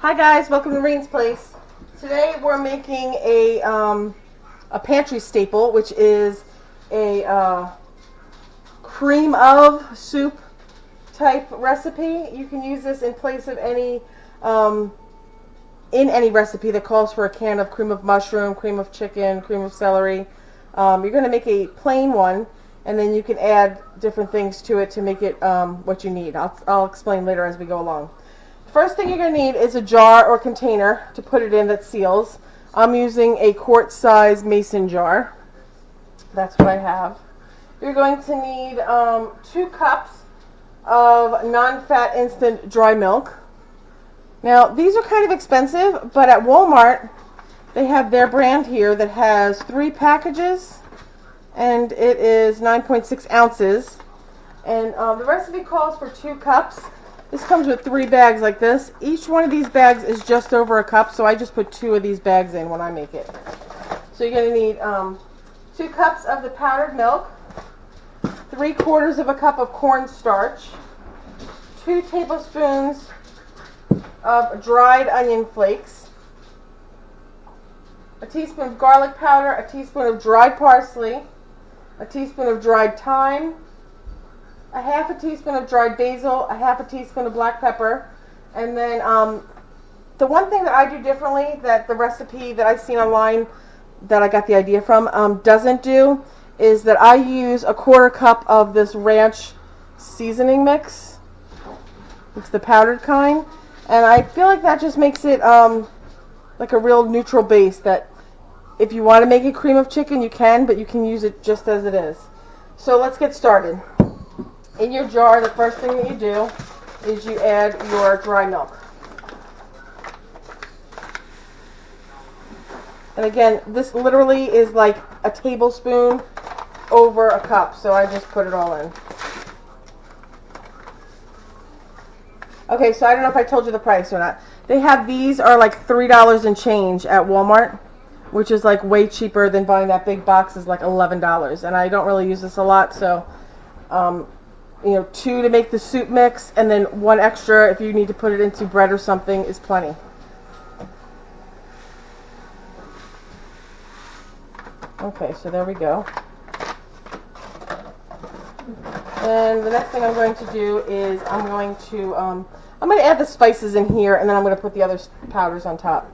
Hi guys, welcome to Reen's Place. Today we're making a pantry staple, which is a cream of soup type recipe. You can use this in place of any in any recipe that calls for a can of cream of mushroom, cream of chicken, cream of celery. You're going to make a plain one, and then you can add different things to it to make it what you need. I'll explain later as we go along. First thing you're going to need is a jar or container to put it in that seals. I'm using a quart-size mason jar. That's what I have. You're going to need 2 cups of non-fat instant dry milk. Now, these are kind of expensive, but at Walmart, they have their brand here that has 3 packages, and it is 9.6 ounces. And the recipe calls for 2 cups. This comes with 3 bags like this. Each one of these bags is just over a cup, so I just put 2 of these bags in when I make it. So you're going to need 2 cups of the powdered milk, 3/4 of a cup of cornstarch, 2 tablespoons of dried onion flakes, a teaspoon of garlic powder, a teaspoon of dried parsley, a teaspoon of dried thyme, a 1/2 teaspoon of dried basil, a 1/2 teaspoon of black pepper, and then the one thing that I do differently that the recipe that I've seen online that I got the idea from doesn't do is that I use a 1/4 cup of this ranch seasoning mix. It's the powdered kind, and I feel like that just makes it like a real neutral base that if you want to make a cream of chicken you can, but you can use it just as it is. So let's get started. In your jar, the first thing that you do is you add your dry milk. And again, this literally is like a tablespoon over a cup, so I just put it all in. Okay, so I don't know if I told you the price or not. They have these are like $3 and change at Walmart, which is like way cheaper than buying that big box is like $11. And I don't really use this a lot, so 2 to make the soup mix, and then 1 extra if you need to put it into bread or something is plenty. Okay, so there we go. And the next thing I'm going to do is I'm going to add the spices in here, and then I'm going to put the other powders on top.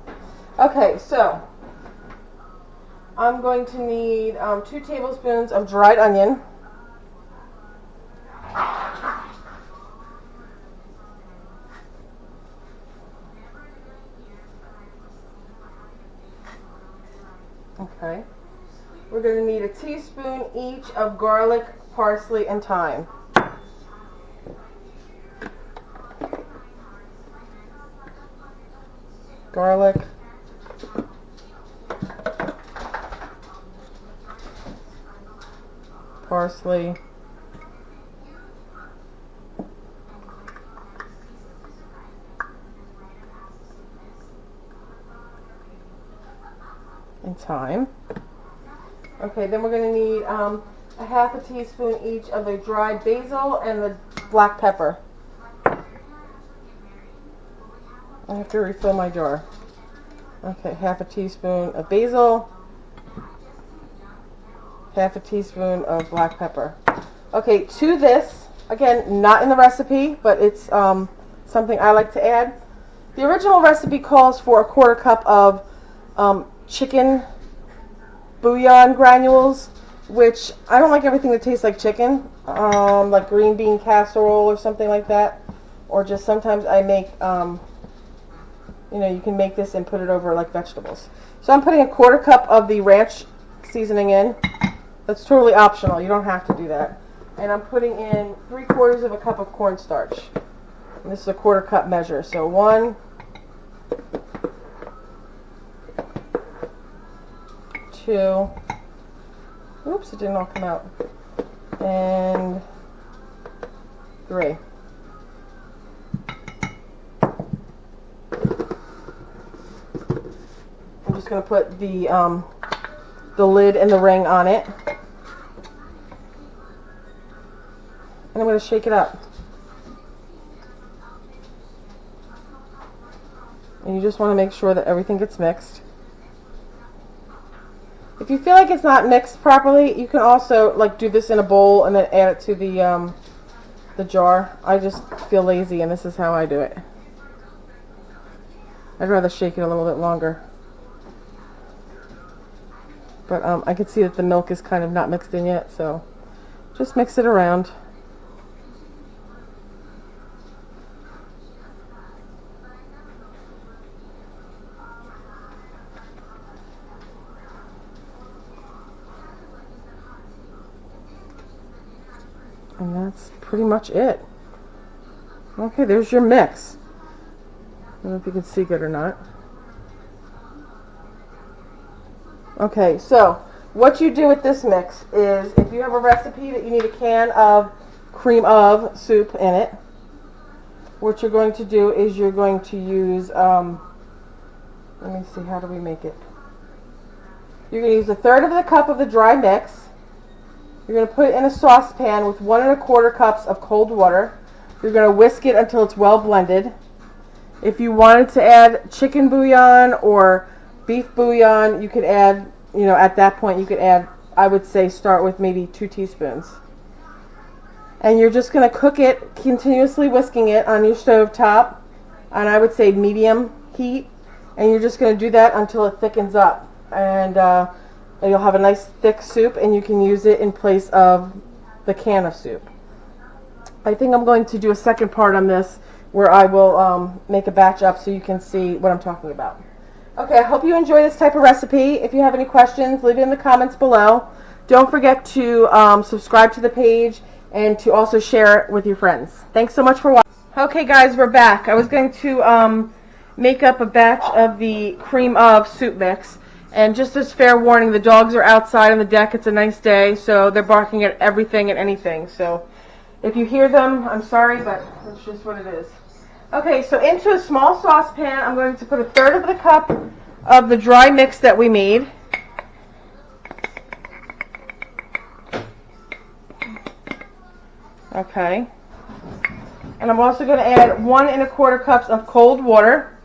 Okay, so I'm going to need 2 tablespoons of dried onion. Okay. We're going to need a teaspoon each of garlic, parsley, and thyme. Garlic, parsley, and thyme. Okay, then we're going to need a 1/2 teaspoon each of the dried basil and the black pepper. I have to refill my jar. Okay, 1/2 teaspoon of basil, 1/2 teaspoon of black pepper. Okay, to this, again, not in the recipe, but it's something I like to add. The original recipe calls for a 1/4 cup of chicken bouillon granules, which I don't like everything that tastes like chicken, like green bean casserole or something like that, or just sometimes I make, you can make this and put it over like vegetables. So I'm putting a 1/4 cup of the ranch seasoning in. That's totally optional. You don't have to do that. And I'm putting in 3/4 of a cup of cornstarch. And this is a 1/4 cup measure. So 1, 2, oops, it didn't all come out, and 3. I'm just going to put the lid and the ring on it, and I'm going to shake it up. And you just want to make sure that everything gets mixed. If you feel like it's not mixed properly, you can also like do this in a bowl and then add it to the jar. I just feel lazy, and this is how I do it. I'd rather shake it a little bit longer. But I can see that the milk is kind of not mixed in yet, so just mix it around. And that's pretty much it. Okay, there's your mix. I don't know if you can see good or not. Okay, so what you do with this mix is, if you have a recipe that you need a can of cream of soup in it, what you're going to do is you're going to use, let me see, how do we make it? You're going to use 1/3 of the cup of the dry mix. You're going to put it in a saucepan with 1 1/4 cups of cold water. You're going to whisk it until it's well blended. If you wanted to add chicken bouillon or beef bouillon, you could add, at that point you could add, I would say start with maybe 2 teaspoons. And you're just going to cook it, continuously whisking it on your stove top, and I would say medium heat. And you're just going to do that until it thickens up. And you'll have a nice thick soup, and you can use it in place of the can of soup. I think I'm going to do a second part on this where I will make a batch up so you can see what I'm talking about. Okay, I hope you enjoy this type of recipe. If you have any questions, leave it in the comments below. Don't forget to subscribe to the page and to also share it with your friends. Thanks so much for watching. Okay guys, we're back. I was going to make up a batch of the cream of soup mix. And just as fair warning, the dogs are outside on the deck. It's a nice day, so they're barking at everything and anything. So if you hear them, I'm sorry, but that's just what it is. Okay, so into a small saucepan, I'm going to put 1/3 of the cup of the dry mix that we made. Okay. And I'm also going to add 1 1/4 cups of cold water.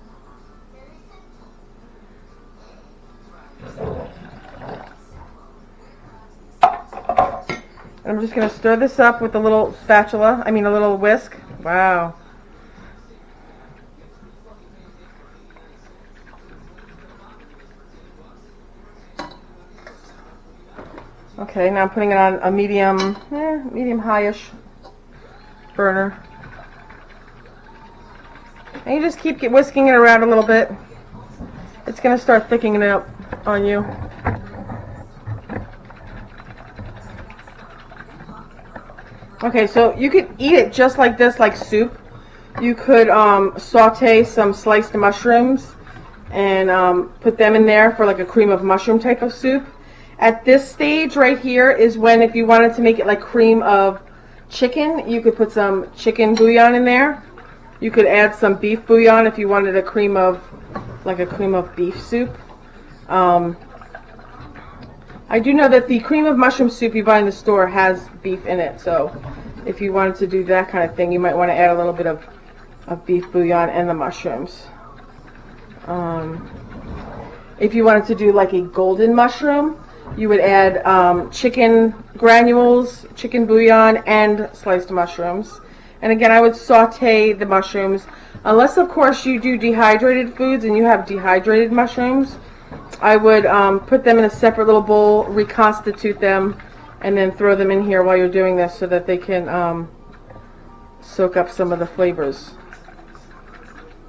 And I'm just going to stir this up with a little spatula, a little whisk. Wow. Okay, now I'm putting it on a medium high-ish burner. And you just keep whisking it around a little bit. It's going to start thickening it up on you. Okay, so you could eat it just like this, like soup. You could saute some sliced mushrooms and put them in there for like a cream of mushroom type of soup. At this stage right here is when, if you wanted to make it like cream of chicken, you could put some chicken bouillon in there. You could add some beef bouillon if you wanted a cream of beef soup. I do know that the cream of mushroom soup you buy in the store has beef in it, so if you wanted to do that kind of thing, you might want to add a little bit of beef bouillon and the mushrooms. If you wanted to do like a golden mushroom, you would add chicken granules, chicken bouillon, and sliced mushrooms. And again, I would saute the mushrooms, unless of course you do dehydrated foods and you have dehydrated mushrooms. I would put them in a separate little bowl, reconstitute them, and then throw them in here while you're doing this so that they can soak up some of the flavors.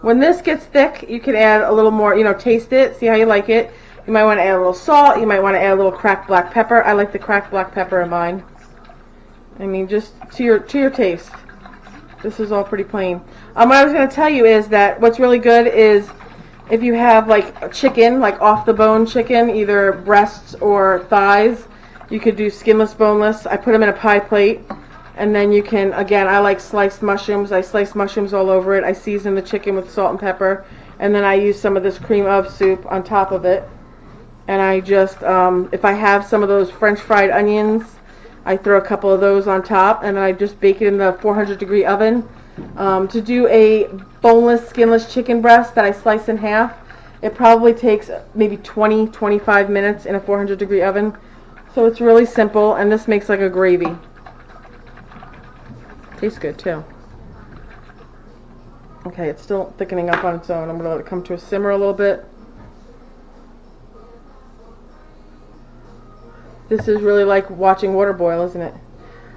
When this gets thick, you can add a little more, taste it, see how you like it. You might want to add a little salt, you might want to add a little cracked black pepper. I like the cracked black pepper in mine. Just to your taste. This is all pretty plain. What I was going to tell you is that what's really good is if you have like chicken, like off the bone chicken, either breasts or thighs, you could do skinless, boneless. I put them in a pie plate, and then you can, again, I like sliced mushrooms. I slice mushrooms all over it. I season the chicken with salt and pepper, and then I use some of this cream of soup on top of it. And I just, if I have some of those French fried onions, I throw a couple of those on top, and then I just bake it in the 400-degree oven To do a boneless, skinless chicken breast that I slice in half, it probably takes maybe 20-25 minutes in a 400-degree oven. So it's really simple, and this makes like a gravy. Tastes good too. Okay, it's still thickening up on its own. I'm going to let it come to a simmer a little bit. This is really like watching water boil, isn't it?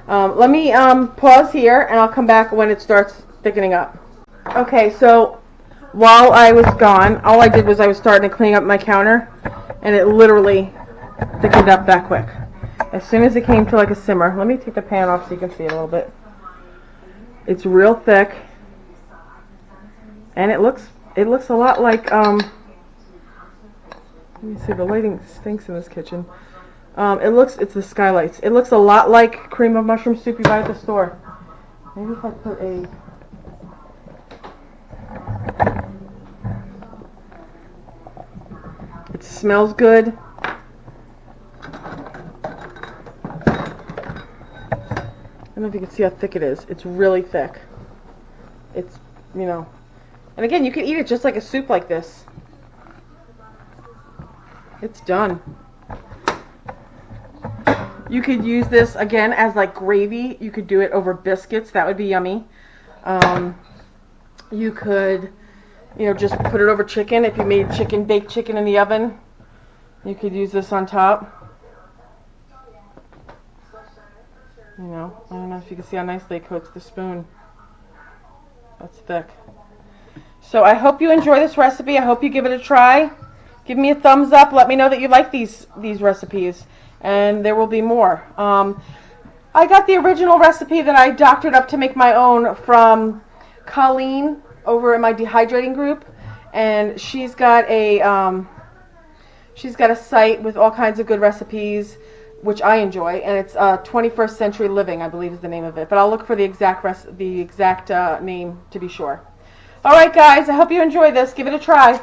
Let me pause here, and I'll come back when it starts thickening up. Okay, so while I was gone, all I did was I was starting to clean up my counter, and it literally thickened up that quick. As soon as it came to like a simmer, let me take the pan off so you can see it a little bit. It's real thick, and it looks a lot like let me see, the lighting stinks in this kitchen. It's the skylights. It looks a lot like cream of mushroom soup you buy at the store. Maybe if I put a It smells good. I don't know if you can see how thick it is. It's really thick. It's, you know, and again, you can eat it just like a soup like this. It's done. You could use this again as like gravy. You could do it over biscuits. That would be yummy. You could, you know, just put it over chicken. If you made baked chicken in the oven, you could use this on top. You know, I don't know if you can see how nicely it coats the spoon. That's thick. So I hope you enjoy this recipe. I hope you give it a try. Give me a thumbs up. Let me know that you like these recipes. And there will be more. I got the original recipe that I doctored up to make my own from Colleen over in my dehydrating group. And she's got a site with all kinds of good recipes, which I enjoy, and it's 21st Century Living, I believe is the name of it. But I'll look for the exact name to be sure. All right, guys, I hope you enjoy this. Give it a try.